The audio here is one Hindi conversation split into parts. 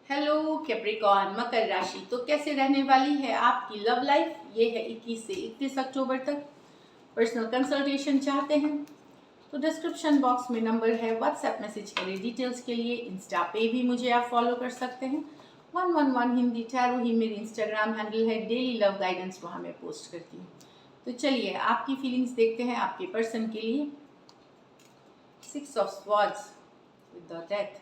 हेलो कैप्रिकॉर्न मकर राशि, तो कैसे रहने वाली है आपकी लव लाइफ। ये है 21 से 31 अक्टूबर तक। पर्सनल कंसल्टेशन चाहते हैं तो डिस्क्रिप्शन बॉक्स में नंबर है, व्हाट्सएप मैसेज करें डिटेल्स के लिए। इंस्टा पे भी मुझे आप फॉलो कर सकते हैं। 111 हिंदी टैरो ही मेरी इंस्टाग्राम हैंडल है। डेली लव गाइडेंस वहाँ मैं पोस्ट करती हूँ। तो चलिए आपकी फीलिंग्स देखते हैं आपके पर्सन के लिए। 6 of swords with the death,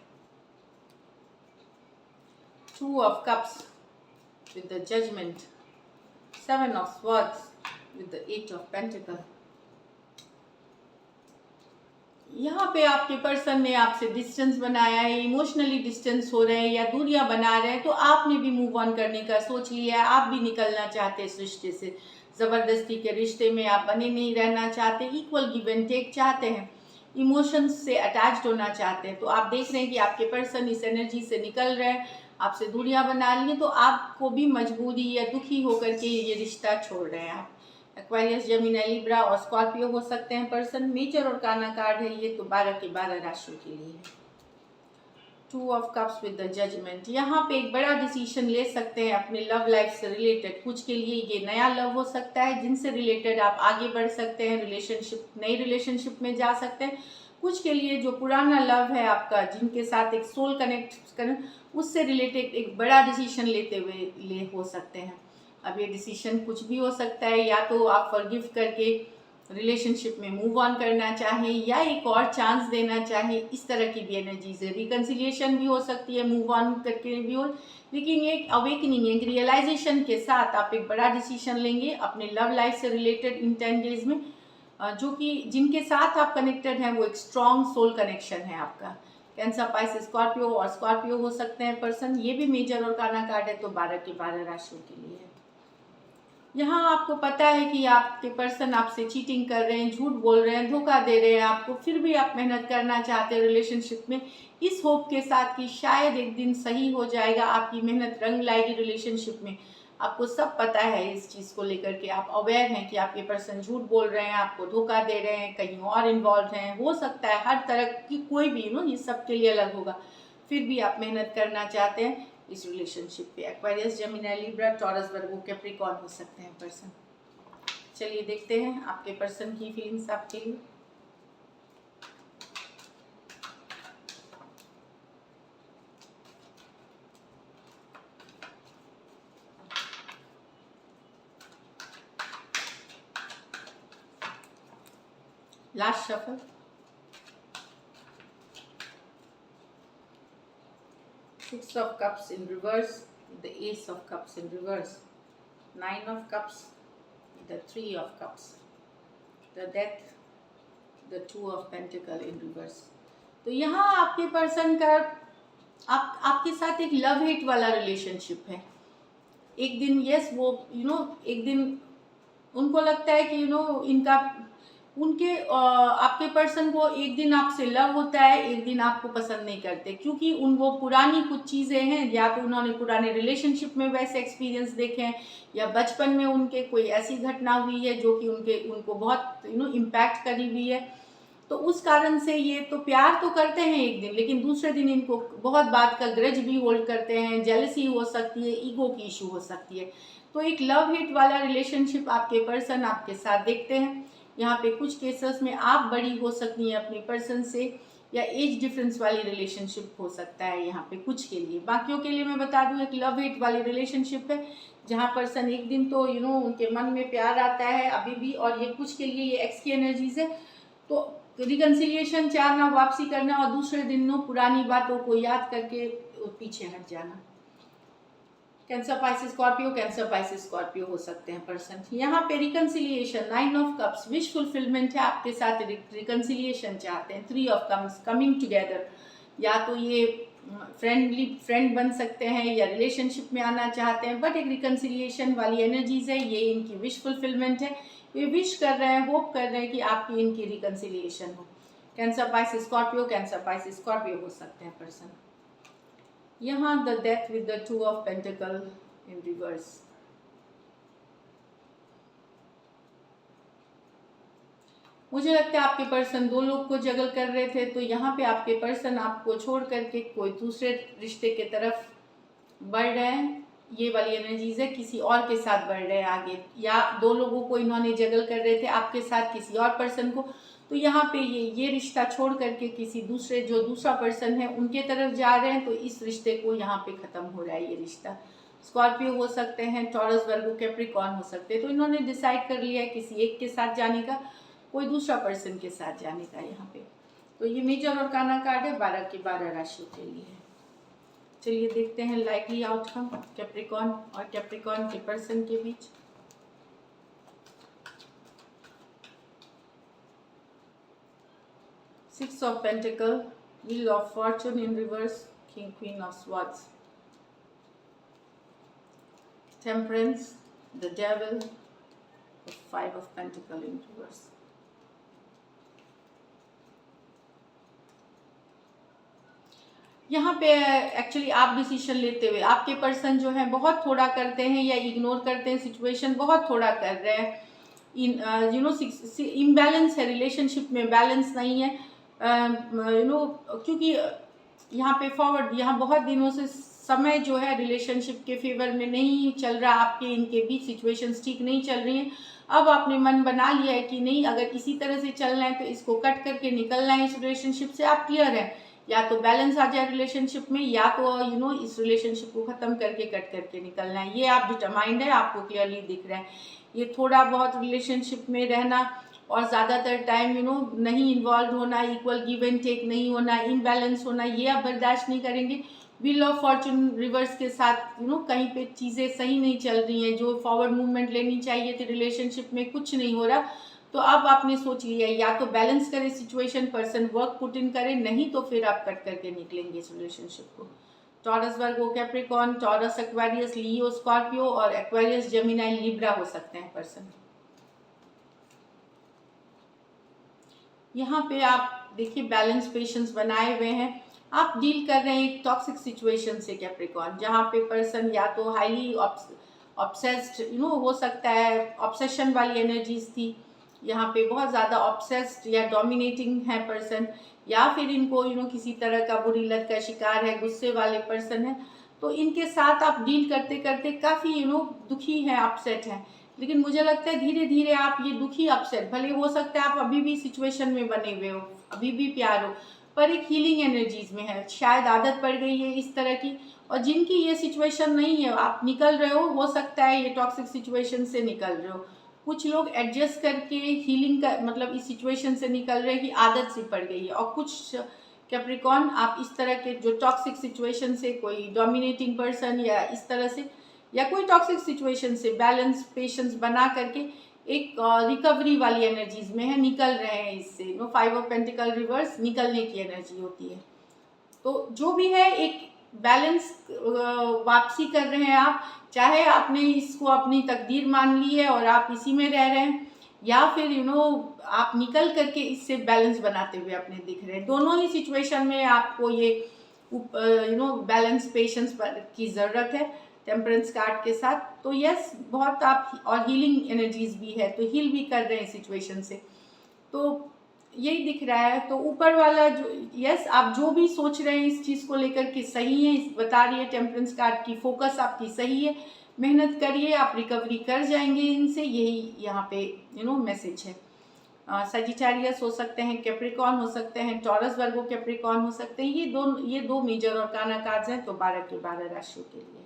2 of cups with the judgment, 7 of swords with the 8 of pentacle। यहाँ पे आपके पर्सन ने आपसे डिस्टेंस बनाया है, इमोशनली डिस्टेंस हो रहे हैं या दूरियां बना रहे हैं, तो आपने भी मूव ऑन करने का सोच लिया है। आप भी निकलना चाहते हैं इस रिश्ते से। ज़बरदस्ती के रिश्ते में आप बने नहीं रहना चाहते, इक्वल गिव एंड टेक चाहते हैं, इमोशंस से अटैच्ड होना चाहते हैं। तो आप देख रहे हैं कि आपके पर्सन इस एनर्जी से निकल रहे हैं, आपसे दूरियां बना लिए, तो आपको भी मजबूरी या दुखी होकर के ये रिश्ता छोड़ रहे हैं आप। एक्वारियस, जेमिनी, लिब्रा और स्कॉर्पियो हो सकते हैं पर्सन। मेजर और काना कार्ड है ये, तो 12 के 12 राशियों के लिए है। 2 of cups with the judgement, यहाँ पे एक बड़ा डिसीजन ले सकते हैं अपने लव लाइफ से रिलेटेड। कुछ के लिए ये नया लव हो सकता है जिनसे रिलेटेड आप आगे बढ़ सकते हैं, रिलेशनशिप, नई रिलेशनशिप में जा सकते हैं। कुछ के लिए जो पुराना लव है आपका, जिनके साथ एक सोल कनेक्ट कर, उससे रिलेटेड एक बड़ा डिसीजन लेते हुए हो सकते हैं। अब ये डिसीजन कुछ भी हो सकता है, या तो आप फॉरगिव करके रिलेशनशिप में मूव ऑन करना चाहें या एक और चांस देना चाहें, इस तरह की भी एनर्जीज है। रिकन्सिलिएशन भी हो सकती है, मूव ऑन करके भी हो, लेकिन ये एक अवेकनिंग, एक रियलाइजेशन के साथ आप एक बड़ा डिसीजन लेंगे अपने लव लाइफ से रिलेटेड इन 10 डेज में। जो कि जिनके साथ आप कनेक्टेड हैं वो एक स्ट्रॉन्ग सोल कनेक्शन है आपका। कैंसर, पाइसेस, स्कॉर्पियो और स्कॉर्पियो हो सकते हैं पर्सन। ये भी मेजर और काना कार्ड है, तो 12 के 12 राशियों के लिए है। यहाँ आपको पता है कि आपके पर्सन आपसे चीटिंग कर रहे हैं, झूठ बोल रहे हैं, धोखा दे रहे हैं आपको, फिर भी आप मेहनत करना चाहते हैं रिलेशनशिप में, इस होप के साथ कि शायद एक दिन सही हो जाएगा, आपकी मेहनत रंग लाएगी रिलेशनशिप में। आपको सब पता है इस चीज़ को लेकर के, आप अवेयर हैं कि आपके पर्सन झूठ बोल रहे हैं, आपको धोखा दे रहे हैं, कहीं और इन्वॉल्व हैं, हो सकता है हर तरह की कोई भी ये सबके लिए अलग होगा, फिर भी आप मेहनत करना चाहते हैं इस रिलेशनशिप पे। एक्वेरियस, जेमिनी, लिब्रा, टॉरस, वर्गो, कैप्रिकॉर्न हो सकते हैं पर्सन। चलिए देखते हैं आपके पर्सन की फीलिंग्स आपके लिए। Last shuffle, six of cups in reverse, the S of cups in reverse, 9 of cups, the 3 of cups, the death, the 2 of pentacle in reverse. तो यहाँ आपके पर्सन का आपके साथ एक लव हेट वाला रिलेशनशिप है। एक दिन यस वो एक दिन उनको लगता है कि इनका उनके आपके पर्सन को एक दिन आपसे लव होता है, एक दिन आपको पसंद नहीं करते, क्योंकि वो पुरानी कुछ चीज़ें हैं, या तो उन्होंने पुराने रिलेशनशिप में वैसे एक्सपीरियंस देखे हैं, या बचपन में उनके कोई ऐसी घटना हुई है जो कि उनको बहुत इम्पैक्ट करी हुई है। तो उस कारण से ये तो प्यार तो करते हैं एक दिन, लेकिन दूसरे दिन इनको बहुत बात का ग्रज भी होल्ड करते हैं, जेलसी हो सकती है, ईगो की इशू हो सकती है। तो एक लव हेट वाला रिलेशनशिप आपके पर्सन आपके साथ देखते हैं। यहाँ पे कुछ केसेस में आप बड़ी हो सकती हैं अपने पर्सन से, या एज डिफरेंस वाली रिलेशनशिप हो सकता है यहाँ पे कुछ के लिए। बाकियों के लिए मैं बता दूँ एक लव हेट वाली रिलेशनशिप है, जहाँ पर्सन एक दिन तो उनके मन में प्यार आता है अभी भी, और ये कुछ के लिए ये एक्स की एनर्जीज है। तो रिकन्सिलिएशन चाहना, वापसी करना, और दूसरे दिन पुरानी बातों को याद करके पीछे हट जाना। Cancer, Pisces, Scorpio, cancer, Pisces, Scorpio हो सकते हैं पर्सन। यहाँ पे reconciliation, 9 of cups, wish fulfilment है, आपके साथ रिकन्सिलिएशन चाहते हैं। 3 ऑफ कप्स, कमिंग टुगेदर, या तो ये फ्रेंड बन सकते हैं या रिलेशनशिप में आना चाहते हैं, बट एक रिकन्सिलिएशन वाली एनर्जीज है, ये इनकी विश फुलफिलमेंट है। ये विश कर रहे हैं, होप कर रहे हैं कि आपकी इनकी रिकन्सिलिएशन हो। Cancer, Pisces, Scorpio, cancer, Pisces, Scorpio हो सकते हैं पर्सन। यहाँ the death with the 2 of pentacle in reverse. मुझे लगता है आपके पर्सन 2 लोग को जगल कर रहे थे, तो यहाँ पे आपके पर्सन आपको छोड़ करके कोई दूसरे रिश्ते के तरफ बढ़ रहे हैं, ये वाली एनर्जीज है, किसी और के साथ बढ़ रहे हैं आगे, या दो लोगों को इन्होंने जगल कर रहे थे आपके साथ किसी और पर्सन को, तो यहाँ पे ये रिश्ता छोड़ करके किसी दूसरे, जो दूसरा पर्सन है उनके तरफ जा रहे हैं, तो इस रिश्ते को यहाँ पे खत्म हो रहा है ये रिश्ता। स्कॉर्पियो हो सकते हैं, टॉरस, वर्गो, कैप्रिकॉर्न हो सकते हैं। तो इन्होंने डिसाइड कर लिया है किसी एक के साथ जाने का, कोई दूसरा पर्सन के साथ जाने का यहाँ पे। तो ये मेजर और काना कार्ड है 12 के 12 राशियों के लिए है। चलिए देखते हैं लाइकली आउटकम कैप्रिकॉर्न और कैप्रिकॉर्न के पर्सन के बीच। Six of Pentacles, Wheel of Fortune in reverse, King, Queen of Swords, Temperance, the Devil, the Five of Pentacles in reverse. यहाँ पे एक्चुअली आप डिसीजन लेते हुए आपके पर्सन जो है बहुत थोड़ा करते हैं या इग्नोर करते हैं, सिचुएशन बहुत थोड़ा कर रहे हैं, इम्बैलेंस है रिलेशनशिप में, बैलेंस नहीं है, क्योंकि यहाँ पे फॉरवर्ड, यहाँ बहुत दिनों से समय जो है रिलेशनशिप के फेवर में नहीं चल रहा, आपके इनके बीच सिचुएशंस ठीक नहीं चल रही हैं। अब आपने मन बना लिया है कि नहीं, अगर इसी तरह से चलना है तो इसको कट करके निकलना है इस रिलेशनशिप से। आप क्लियर है, या तो बैलेंस आ जाए रिलेशनशिप में, या तो इस रिलेशनशिप को खत्म करके कट करके निकलना है। ये आप डिटरमाइंड है, आपको क्लियरली दिख रहा है। ये थोड़ा बहुत रिलेशनशिप में रहना और ज़्यादातर टाइम नहीं इन्वॉल्व होना, इक्वल गिव एंड टेक नहीं होना, इम्बैलेंस होना, ये आप बर्दाश्त नहीं करेंगे। व्हील ऑफ फॉर्चून रिवर्स के साथ कहीं पे चीज़ें सही नहीं चल रही हैं, जो फॉरवर्ड मूवमेंट लेनी चाहिए थी रिलेशनशिप में कुछ नहीं हो रहा। तो अब आपने सोच लिया, या तो बैलेंस करे situation, person work put in करे, नहीं तो फिर आप कट करके निकलेंगे इस रिलेशनशिप को। टॉरस, वर्गो, कैप्रिकॉर्न, टॉरस, एक्वेरियस, लियो, स्कॉर्पियो और एक्वेरियस, जेमिनाई, लिब्रा हो सकते हैं पर्सन। यहाँ पे आप देखिए बैलेंस, पेशेंस बनाए हुए हैं। आप डील कर रहे हैं एक टॉक्सिक सिचुएशन से कैप्रिकॉर्न, जहाँ पे पर्सन या तो हाईली ऑब्सेस्ड हो सकता है, ऑब्सेशन वाली एनर्जीज थी यहाँ पे, बहुत ज़्यादा ऑब्सेस्ड या डोमिनेटिंग है पर्सन, या फिर इनको किसी तरह का बुरी लत का शिकार है, गुस्से वाले पर्सन है। तो इनके साथ आप डील करते करते काफ़ी दुखी हैं, अपसेट हैं। लेकिन मुझे लगता है धीरे धीरे आप ये दुखी, अपसेट, भले हो सकता है आप अभी भी सिचुएशन में बने हुए हो, अभी भी प्यार हो, पर एक हीलिंग एनर्जीज में है, शायद आदत पड़ गई है इस तरह की। और जिनकी ये सिचुएशन नहीं है, आप निकल रहे हो सकता है ये टॉक्सिक सिचुएशन से निकल रहे हो। कुछ लोग एडजस्ट करके हीलिंग का मतलब इस सिचुएशन से निकल रहे हैं कि आदत सी पड़ गई है, और कुछ कैप्रिकॉर्न आप इस तरह के जो टॉक्सिक सिचुएशन से, कोई डोमिनेटिंग पर्सन या इस तरह से, या कोई टॉक्सिक सिचुएशन से बैलेंस, पेशेंस बना करके एक रिकवरी वाली एनर्जीज में है, निकल रहे हैं इससे। 5 ऑफ पेंटिकल रिवर्स निकलने की एनर्जी होती है। तो जो भी है एक बैलेंस वापसी कर रहे हैं आप, चाहे आपने इसको अपनी तकदीर मान ली है और आप इसी में रह रहे हैं, या फिर आप निकल करके इससे बैलेंस बनाते हुए अपने दिख रहे हैं। दोनों ही सिचुएशन में आपको ये बैलेंस, पेशेंस की ज़रूरत है टेम्परेंस कार्ड के साथ। तो यस, बहुत आप, और हीलिंग एनर्जीज भी है, तो हील भी कर रहे हैं सिचुएशन से, तो यही दिख रहा है। तो ऊपर वाला जो, यस, आप जो भी सोच रहे हैं इस चीज़ को लेकर के सही है, बता रही है टेम्परेंस कार्ड की, फोकस आपकी सही है, मेहनत करिए, आप रिकवरी कर जाएंगे इनसे, यही यहाँ पे मैसेज है। सजिटेरियस हो सकते हैं, कैप्रिकॉर्न हो सकते हैं, टॉरस, वर्गो, कैप्रिकॉर्न हो सकते हैं। ये दो मेजर और काना कार्ड्स हैं, तो 12 के 12 राशियों के लिए।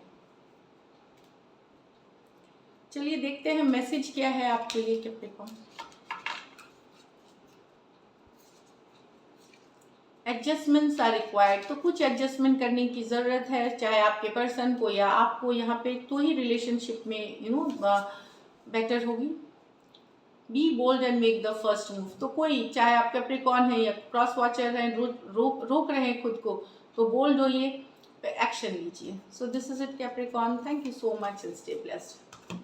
चलिए देखते हैं मैसेज क्या है आपके लिए कैप्रिकॉर्न। एडजस्टमेंट्स आर रिक्वायर्ड, तो कुछ एडजस्टमेंट करने की ज़रूरत है, चाहे आपके पर्सन को या आपको यहाँ पे, तो ही रिलेशनशिप में बेटर होगी। Be bold and make the first move, तो कोई, चाहे आप कैप्रिकॉर्न है या क्रॉस वॉचर हैं, रोक रहे हैं खुद को, तो बोल्ड होइए, एक्शन लीजिए। So this is it Capricorn, thank you so much and stay blessed.